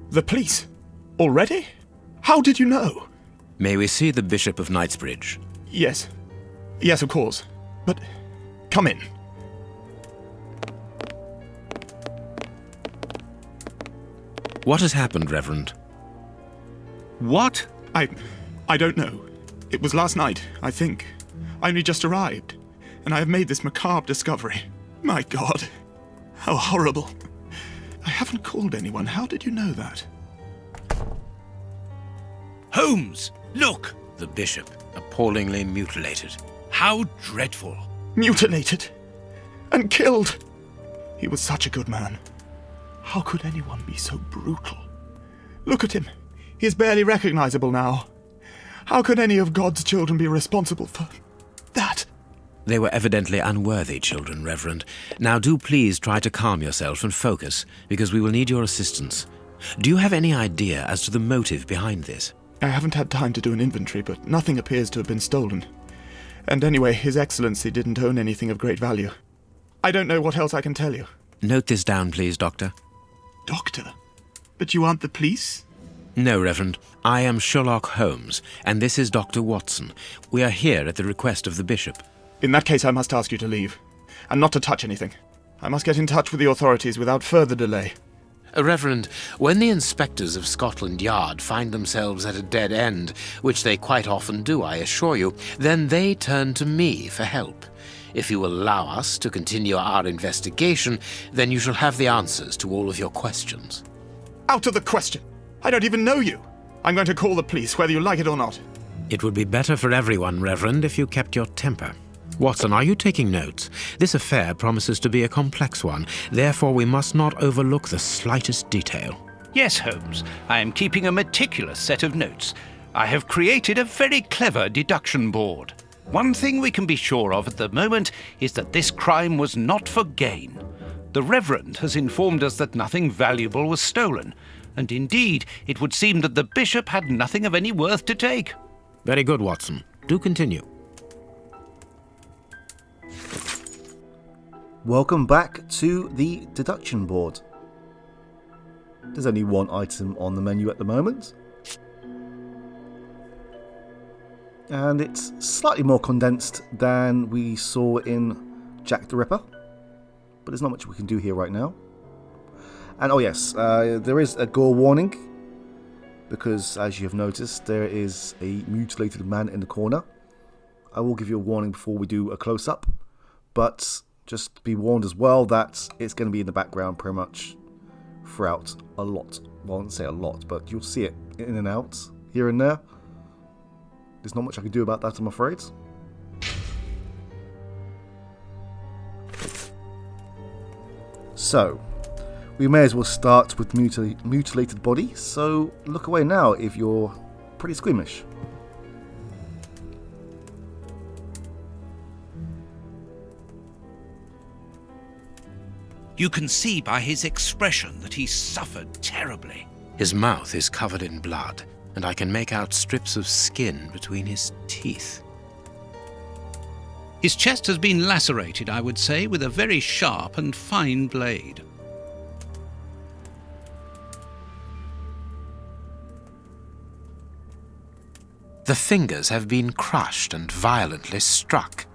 The police? Already? How did you know? May we see the Bishop of Knightsbridge? Yes. Yes, of course. But come in. What has happened, Reverend? What? I don't know. It was last night, I think. I only just arrived, and I have made this macabre discovery. My God. How horrible. I haven't called anyone. How did you know that? Holmes, look! The Bishop, appallingly mutilated. How dreadful. Mutilated. And killed. He was such a good man. How could anyone be so brutal? Look at him. He is barely recognizable now. How could any of God's children be responsible for that? They were evidently unworthy children, Reverend. Now do please try to calm yourself and focus, because we will need your assistance. Do you have any idea as to the motive behind this? I haven't had time to do an inventory, but nothing appears to have been stolen. And anyway, His Excellency didn't own anything of great value. I don't know what else I can tell you. Note this down, please, Doctor. Doctor? But you aren't the police? No, Reverend. I am Sherlock Holmes, and this is Dr. Watson. We are here at the request of the Bishop. In that case, I must ask you to leave, and not to touch anything. I must get in touch with the authorities without further delay. Reverend, when the inspectors of Scotland Yard find themselves at a dead end, which they quite often do, I assure you, then they turn to me for help. If you will allow us to continue our investigation, then you shall have the answers to all of your questions. Out of the question! I don't even know you! I'm going to call the police, whether you like it or not. It would be better for everyone, Reverend, if you kept your temper. Watson, are you taking notes? This affair promises to be a complex one, therefore we must not overlook the slightest detail. Yes, Holmes, I am keeping a meticulous set of notes. I have created a very clever deduction board. One thing we can be sure of at the moment is that this crime was not for gain. The Reverend has informed us that nothing valuable was stolen, and indeed it would seem that the Bishop had nothing of any worth to take. Very good, Watson. Do continue. Welcome back to the deduction board. There's only one item on the menu at the moment. And it's slightly more condensed than we saw in Jack the Ripper. But there's not much we can do here right now. And oh yes, there is a gore warning. Because as you have noticed, there is a mutilated man in the corner. I will give you a warning before we do a close-up. But just be warned as well that it's going to be in the background pretty much throughout a lot. Well, I won't say a lot, but you'll see it in and out, here and there. There's not much I can do about that, I'm afraid. So, we may as well start with mutilated body, so look away now if you're pretty squeamish. You can see by his expression that he suffered terribly. His mouth is covered in blood, and I can make out strips of skin between his teeth. His chest has been lacerated, I would say, with a very sharp and fine blade. The fingers have been crushed and violently struck.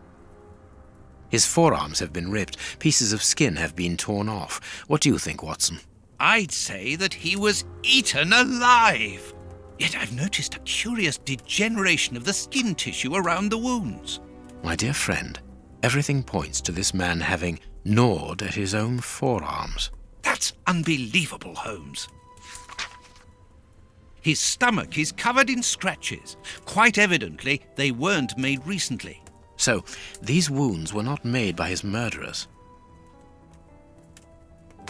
His forearms have been ripped, pieces of skin have been torn off. What do you think, Watson? I'd say that he was eaten alive. Yet I've noticed a curious degeneration of the skin tissue around the wounds. My dear friend, everything points to this man having gnawed at his own forearms. That's unbelievable, Holmes. His stomach is covered in scratches. Quite evidently, they weren't made recently. So, these wounds were not made by his murderers.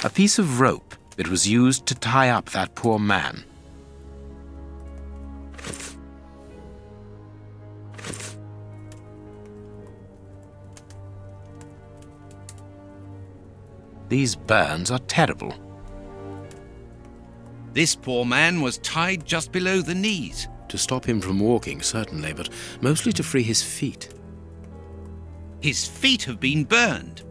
A piece of rope that was used to tie up that poor man. These burns are terrible. This poor man was tied just below the knees. To stop him from walking, certainly, but mostly to free his feet. His feet have been burned.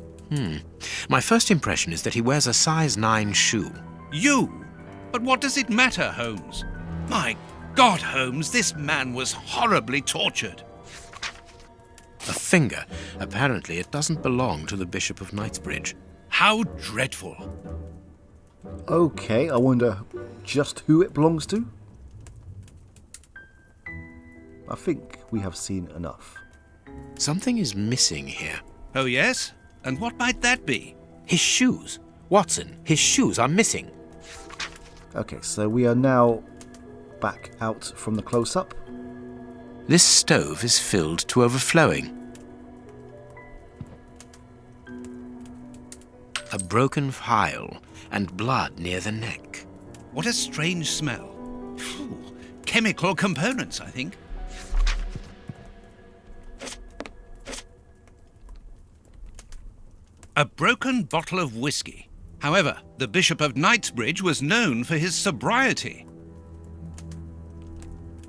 My first impression is that he wears a size 9 shoe. You? But what does it matter, Holmes? My God, Holmes, this man was horribly tortured. A finger. Apparently it doesn't belong to the Bishop of Knightsbridge. How dreadful. Okay, I wonder just who it belongs to? I think we have seen enough. Something is missing here. Oh, yes? And what might that be? His shoes. Watson, his shoes are missing. Okay, so we are now back out from the close-up. This stove is filled to overflowing. A broken phial and blood near the neck. What a strange smell. Phew. Chemical components, I think. A broken bottle of whiskey. However, the Bishop of Knightsbridge was known for his sobriety.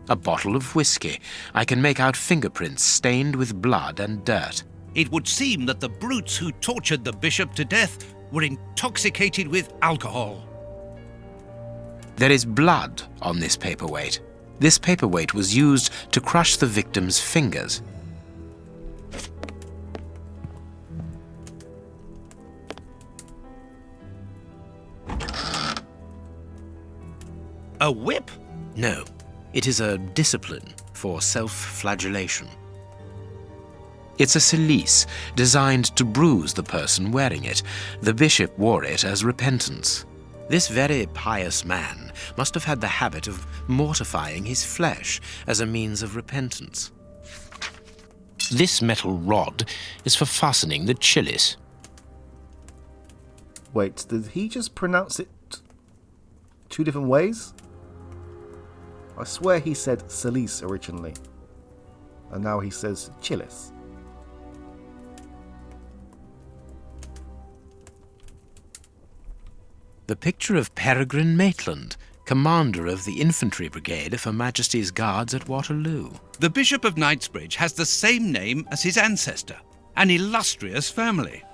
A bottle of whiskey. I can make out fingerprints stained with blood and dirt. It would seem that the brutes who tortured the bishop to death were intoxicated with alcohol. There is blood on this paperweight. This paperweight was used to crush the victim's fingers. A whip? No, it is a discipline for self-flagellation. It's a cilice designed to bruise the person wearing it. The bishop wore it as repentance. This very pious man must have had the habit of mortifying his flesh as a means of repentance. This metal rod is for fastening the chilice. Wait, did he just pronounce it two different ways? I swear he said Cilice originally, and now he says Chilis. The picture of Peregrine Maitland, commander of the infantry brigade of Her Majesty's Guards at Waterloo. The Bishop of Knightsbridge has the same name as his ancestor, an illustrious family.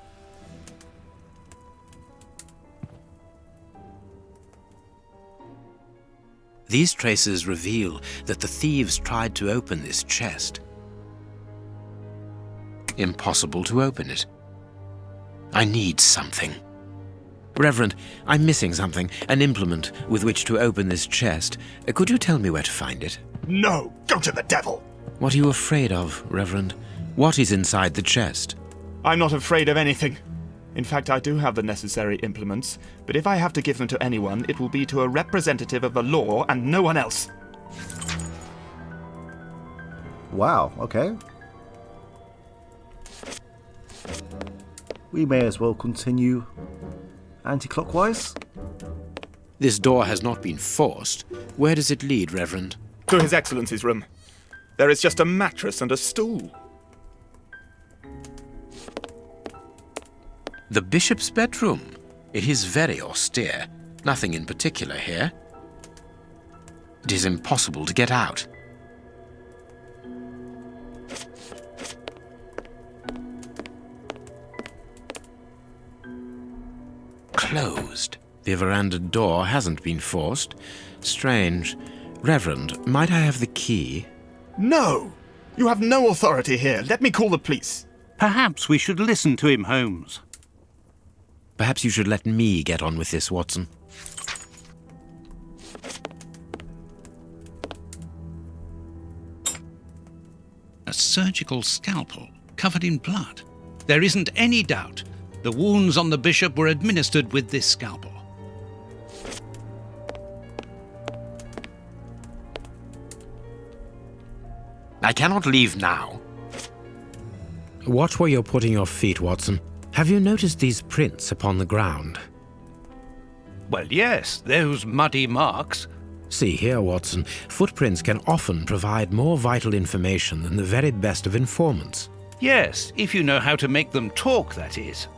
These traces reveal that the thieves tried to open this chest. Impossible to open it. I need something. Reverend, I'm missing something, an implement with which to open this chest. Could you tell me where to find it? No! Go to the devil! What are you afraid of, Reverend? What is inside the chest? I'm not afraid of anything. In fact, I do have the necessary implements, but if I have to give them to anyone, it will be to a representative of the law and no one else. Wow, okay. We may as well continue anti-clockwise. This door has not been forced. Where does it lead, Reverend? To His Excellency's room. There is just a mattress and a stool. The bishop's bedroom. It is very austere. Nothing in particular here. It is impossible to get out. Closed. The veranda door hasn't been forced. Strange. Reverend, might I have the key? No! You have no authority here. Let me call the police. Perhaps we should listen to him, Holmes. Perhaps you should let me get on with this, Watson. A surgical scalpel covered in blood. There isn't any doubt. The wounds on the bishop were administered with this scalpel. I cannot leave now. Watch where you're putting your feet, Watson. Have you noticed these prints upon the ground? Well, yes, those muddy marks. See here, Watson. Footprints can often provide more vital information than the very best of informants. Yes, if you know how to make them talk, that is.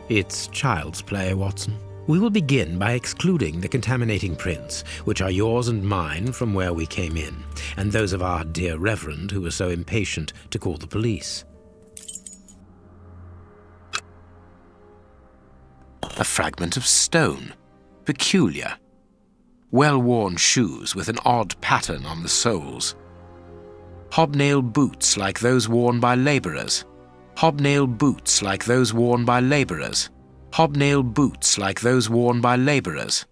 It's child's play, Watson. We will begin by excluding the contaminating prints, which are yours and mine from where we came in, and those of our dear Reverend who was so impatient to call the police. A fragment of stone. Peculiar. Well-worn shoes with an odd pattern on the soles. Hobnail boots like those worn by labourers. Hobnail boots like those worn by labourers. Hobnail boots like those worn by labourers.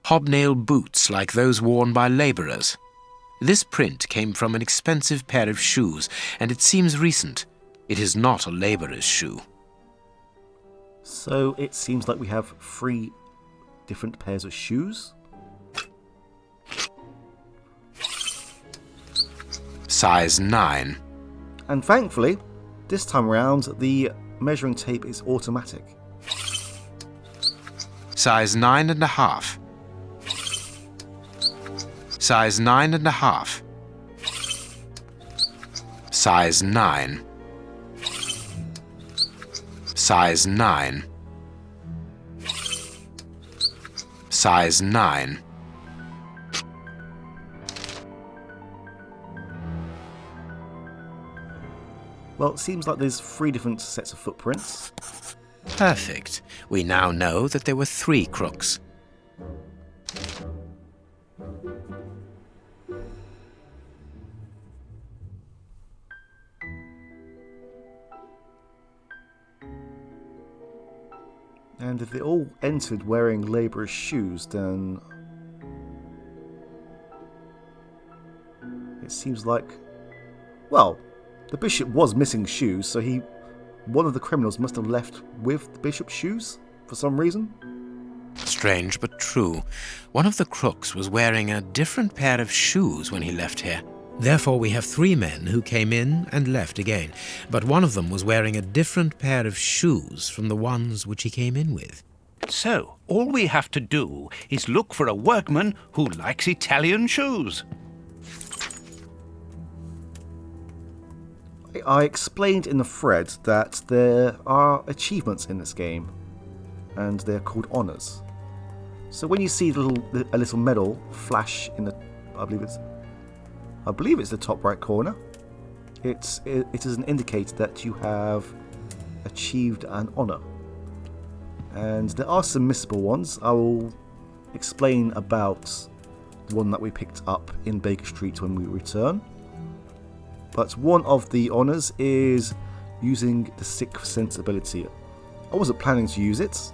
Hobnail boots like those worn by labourers. This print came from an expensive pair of shoes, and it seems recent. It is not a labourer's shoe. So it seems like we have 3 different pairs of shoes. Size 9. And thankfully, this time around, the measuring tape is automatic. Size 9.5. Size 9.5. Size 9. Size 9. Size 9. Well, it seems like there's 3 different sets of footprints. Perfect. We now know that there were 3 crooks. And if they all entered wearing labourer's shoes, then it seems like, well, the bishop was missing shoes, so one of the criminals must have left with the bishop's shoes for some reason. Strange but true. One of the crooks was wearing a different pair of shoes when he left here. Therefore, we have 3 men who came in and left again, but one of them was wearing a different pair of shoes from the ones which he came in with. So, all we have to do is look for a workman who likes Italian shoes. I explained in the thread that there are achievements in this game, and they're called honours. So when you see a little medal flash in the, I believe it's the top right corner, it is an indicator that you have achieved an honour. And there are some missable ones. I will explain about the one that we picked up in Baker Street when we return. But one of the honours is using the Sixth Sense ability. I wasn't planning to use it,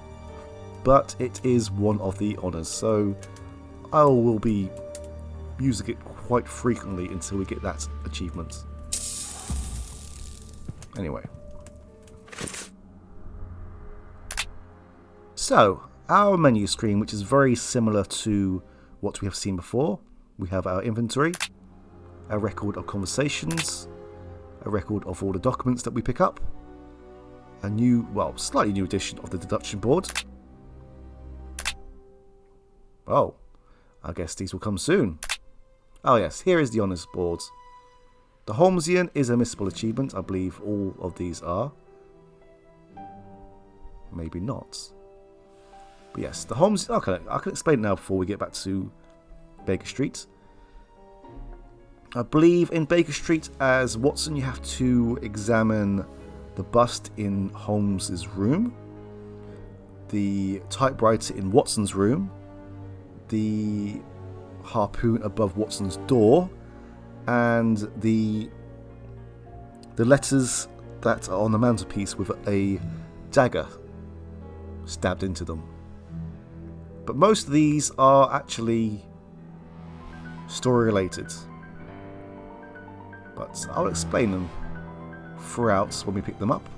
but it is one of the honours, so I will be using it quite frequently until we get that achievement. Anyway. So, our menu screen, which is very similar to what we have seen before. We have our inventory, a record of conversations, a record of all the documents that we pick up, a new, well, slightly new edition of the deduction board. Oh, I guess these will come soon. Oh yes, here is the honours board. The Holmesian is a missable achievement. I believe all of these are. Maybe not. But yes, the Holmes. Okay, I can explain it now before we get back to Baker Street. I believe in Baker Street, as Watson, you have to examine the bust in Holmes's room, the typewriter in Watson's room, the harpoon above Watson's door, and the letters that are on the mantelpiece with a dagger stabbed into them. But most of these are actually story related. But I'll explain them throughout when we pick them up.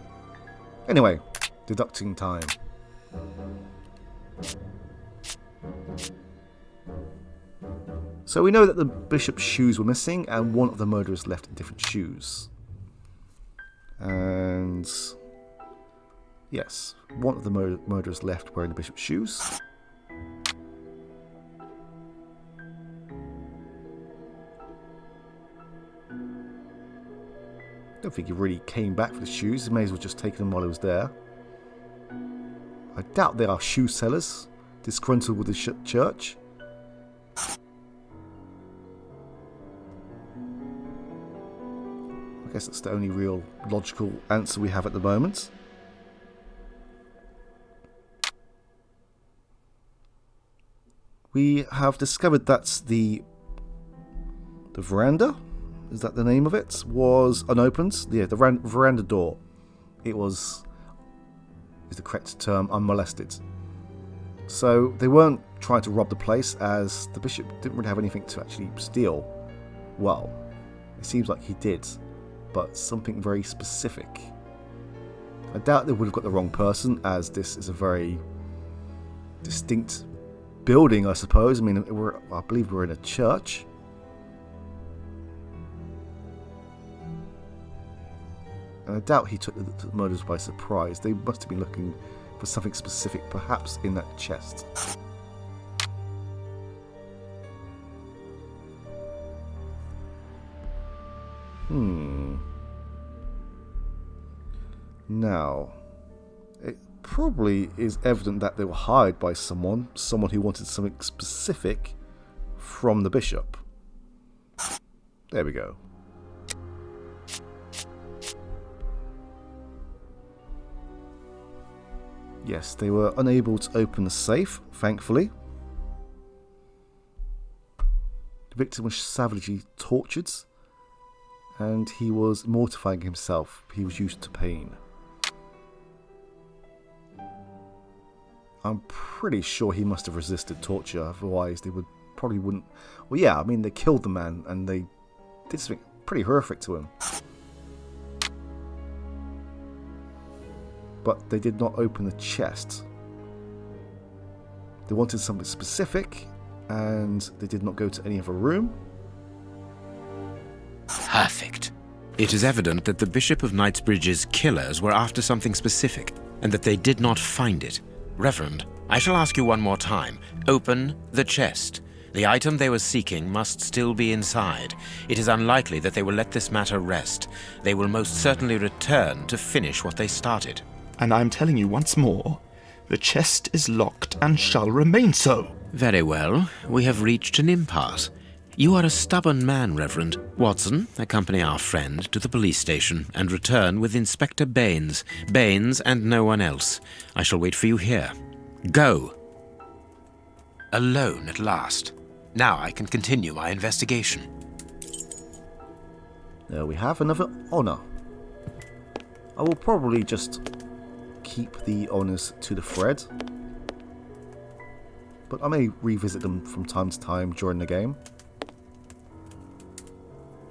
Anyway, deducting time. So we know that the bishop's shoes were missing and one of the murderers left in different shoes. And yes, one of the murderers left wearing the bishop's shoes. I don't think he really came back for the shoes. He may as well just take them while he was there. I doubt they are shoe sellers disgruntled with the church. I guess that's the only real logical answer we have at the moment. We have discovered that the veranda, is that the name of it, was unopened. Yeah, the veranda door. It was, is the correct term, unmolested. So they weren't trying to rob the place, as the bishop didn't really have anything to actually steal. Well, it seems like he did, but something very specific. I doubt they would have got the wrong person, as this is a very distinct building, I suppose. I mean, I believe we're in a church. And I doubt he took the murders by surprise. They must have been looking for something specific, perhaps in that chest. Now, it probably is evident that they were hired by someone who wanted something specific from the bishop. There we go. Yes, they were unable to open the safe, thankfully. The victim was savagely tortured, and he was mortifying himself. He was used to pain. I'm pretty sure he must have resisted torture, otherwise they probably wouldn't... Well, yeah, I mean, they killed the man, and they did something pretty horrific to him. But they did not open the chest. They wanted something specific, and they did not go to any other room. Perfect. It is evident that the Bishop of Knightsbridge's killers were after something specific, and that they did not find it. Reverend, I shall ask you one more time. Open the chest. The item they were seeking must still be inside. It is unlikely that they will let this matter rest. They will most certainly return to finish what they started. And I'm telling you once more, the chest is locked and shall remain so. Very well. We have reached an impasse. You are a stubborn man, Reverend. Watson, accompany our friend to the police station and return with Inspector Baines. Baines and no one else. I shall wait for you here. Go. Alone at last. Now I can continue my investigation. There we have another honour. I will probably just keep the honours to the thread, but I may revisit them from time to time during the game.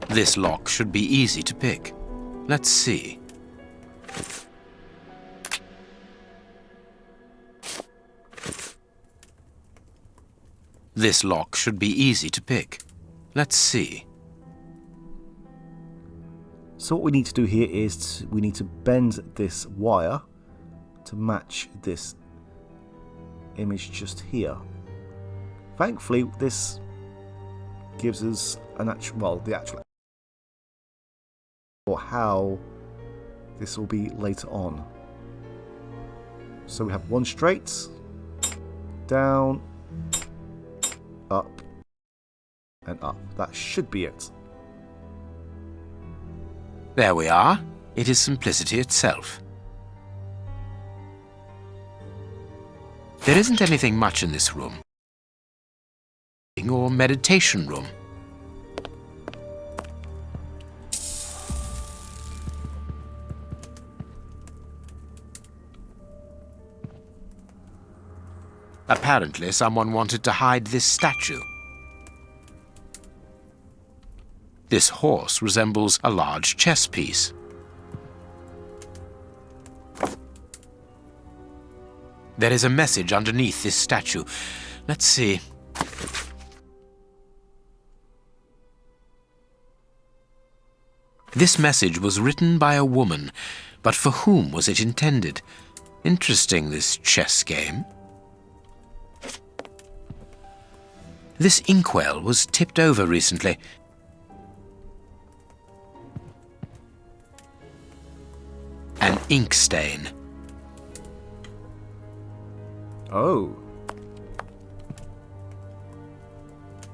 This lock should be easy to pick. Let's see. This lock should be easy to pick. Let's see. So what we need to do here is we need to bend this wire to match this image just here. Thankfully, this gives us an actual, well, the actual, or how this will be later on. So we have one straight, down, up, and up. That should be it. There we are. It is simplicity itself. There isn't anything much in this room. Or meditation room. Apparently, someone wanted to hide this statue. This horse resembles a large chess piece. There is a message underneath this statue. Let's see. This message was written by a woman, but for whom was it intended? Interesting, this chess game. This inkwell was tipped over recently. An ink stain. Oh.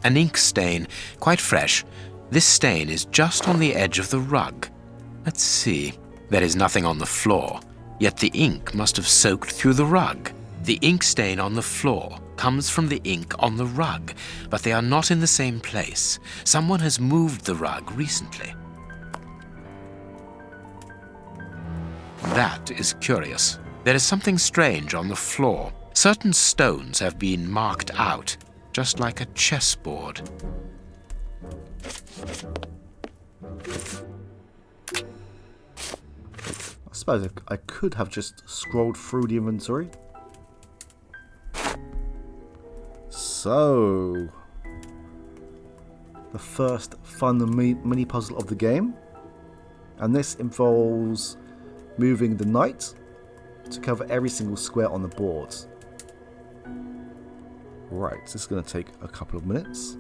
An ink stain, quite fresh. This stain is just on the edge of the rug. Let's see. There is nothing on the floor, yet the ink must have soaked through the rug. The ink stain on the floor comes from the ink on the rug, but they are not in the same place. Someone has moved the rug recently. That is curious. There is something strange on the floor. Certain stones have been marked out, just like a chessboard. I suppose I could have just scrolled through the inventory. So, the first fun mini puzzle of the game, and this involves moving the knight to cover every single square on the board. Right, this is going to take a couple of minutes.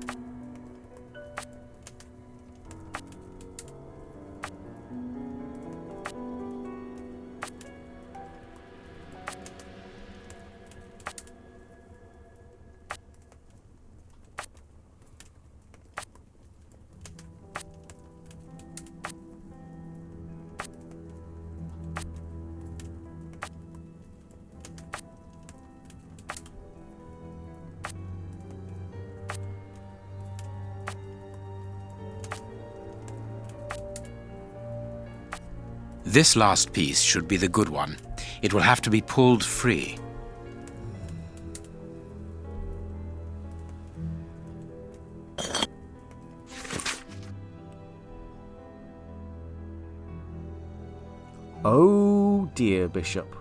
This last piece should be the good one. It will have to be pulled free. Oh dear, Bishop.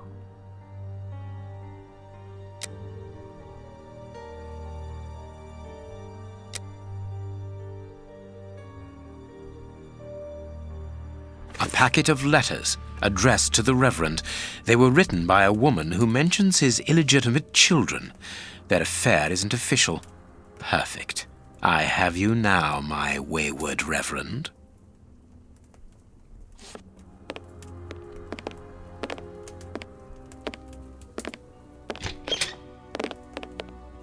A packet of letters addressed to the Reverend. They were written by a woman who mentions his illegitimate children. Their affair isn't official. Perfect. I have you now, my wayward Reverend.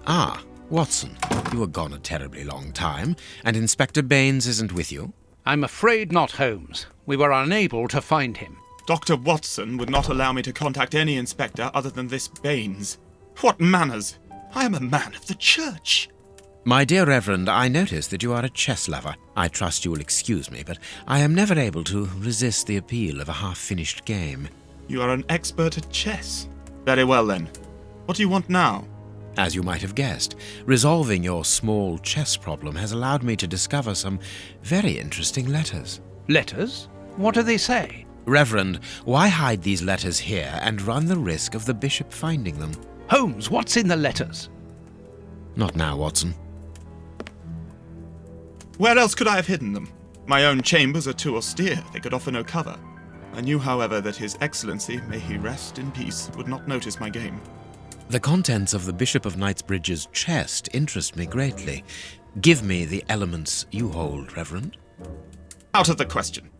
Ah, Watson, you were gone a terribly long time, and Inspector Baines isn't with you? I'm afraid not, Holmes. We were unable to find him. Dr. Watson would not allow me to contact any inspector other than this Baines. What manners! I am a man of the church. My dear Reverend, I notice that you are a chess lover. I trust you will excuse me, but I am never able to resist the appeal of a half-finished game. You are an expert at chess. Very well then. What do you want now? As you might have guessed, resolving your small chess problem has allowed me to discover some very interesting letters. Letters? What do they say? Reverend, why hide these letters here and run the risk of the bishop finding them? Holmes, what's in the letters? Not now, Watson. Where else could I have hidden them? My own chambers are too austere. They could offer no cover. I knew, however, that His Excellency, may he rest in peace, would not notice my game. The contents of the Bishop of Knightsbridge's chest interest me greatly. Give me the elements you hold, Reverend. Out of the question.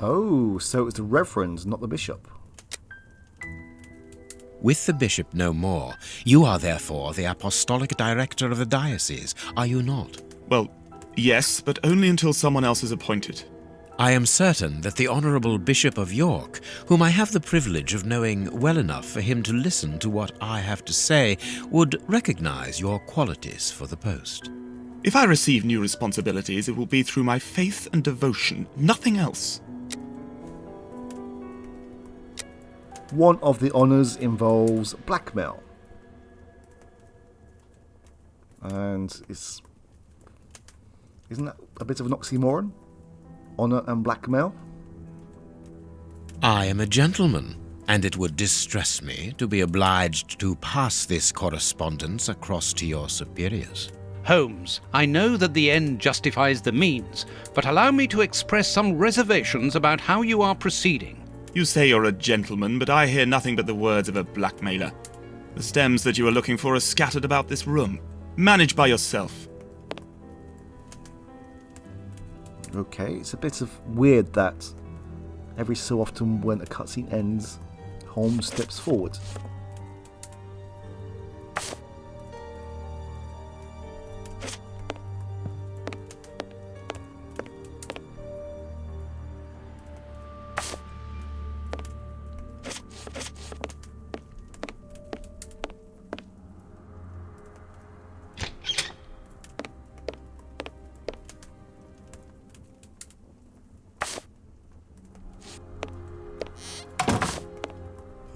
Oh, so it was the Reverend, not the Bishop. With the bishop no more, you are therefore the apostolic director of the diocese, are you not? Well, yes, but only until someone else is appointed. I am certain that the Honourable Bishop of York, whom I have the privilege of knowing well enough for him to listen to what I have to say, would recognise your qualities for the post. If I receive new responsibilities, it will be through my faith and devotion, nothing else. One of the honours involves blackmail. And isn't that a bit of an oxymoron? Honour and blackmail? I am a gentleman, and it would distress me to be obliged to pass this correspondence across to your superiors. Holmes, I know that the end justifies the means, but allow me to express some reservations about how you are proceeding. You say you're a gentleman, but I hear nothing but the words of a blackmailer. The stems that you are looking for are scattered about this room. Manage by yourself. Okay, it's a bit of weird that every so often when a cutscene ends, Holmes steps forward.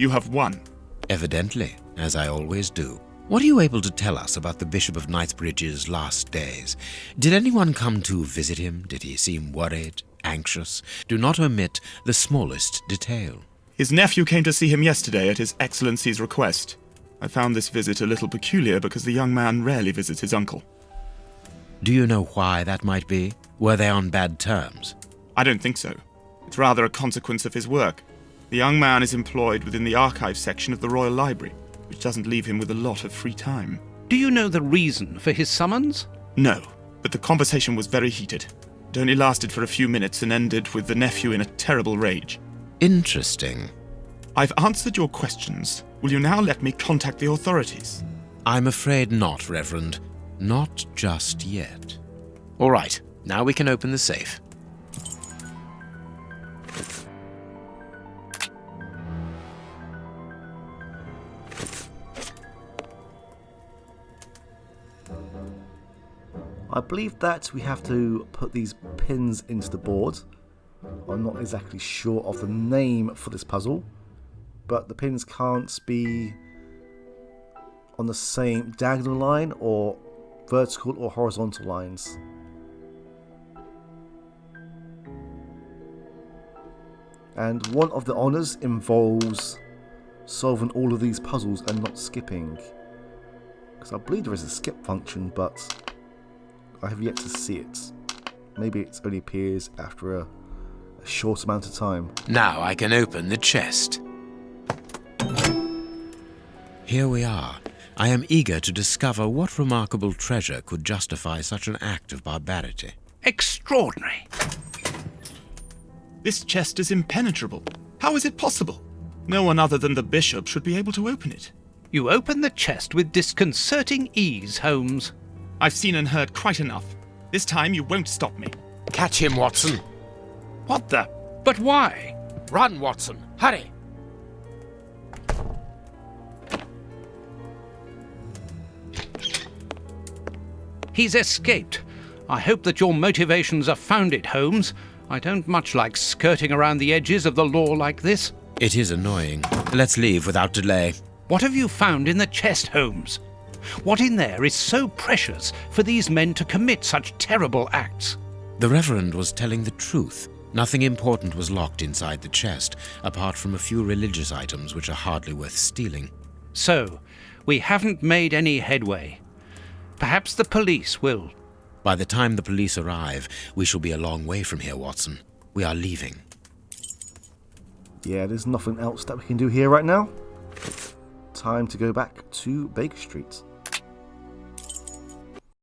You have won. Evidently, as I always do. What are you able to tell us about the Bishop of Knightsbridge's last days? Did anyone come to visit him? Did he seem worried, anxious? Do not omit the smallest detail. His nephew came to see him yesterday at His Excellency's request. I found this visit a little peculiar because the young man rarely visits his uncle. Do you know why that might be? Were they on bad terms? I don't think so. It's rather a consequence of his work. The young man is employed within the archive section of the Royal Library, which doesn't leave him with a lot of free time. Do you know the reason for his summons? No, but the conversation was very heated. It only lasted for a few minutes and ended with the nephew in a terrible rage. Interesting. I've answered your questions. Will you now let me contact the authorities? I'm afraid not, Reverend. Not just yet. All right, now we can open the safe. I believe that we have to put these pins into the board. I'm not exactly sure of the name for this puzzle, but the pins can't be on the same diagonal line or vertical or horizontal lines. And one of the honours involves solving all of these puzzles and not skipping. Because I believe there is a skip function, but I have yet to see it. Maybe it only appears after a short amount of time. Now I can open the chest. Here we are. I am eager to discover what remarkable treasure could justify such an act of barbarity. Extraordinary. This chest is impenetrable. How is it possible? No one other than the bishop should be able to open it. You open the chest with disconcerting ease, Holmes. I've seen and heard quite enough. This time you won't stop me. Catch him, Watson. What the? But why? Run, Watson. Hurry. He's escaped. I hope that your motivations are founded, Holmes. I don't much like skirting around the edges of the law like this. It is annoying. Let's leave without delay. What have you found in the chest, Holmes? What in there is so precious for these men to commit such terrible acts? The Reverend was telling the truth. Nothing important was locked inside the chest, apart from a few religious items which are hardly worth stealing. So, we haven't made any headway. Perhaps the police will. By the time the police arrive, we shall be a long way from here, Watson. We are leaving. Yeah, there's nothing else that we can do here right now. Time to go back to Baker Street.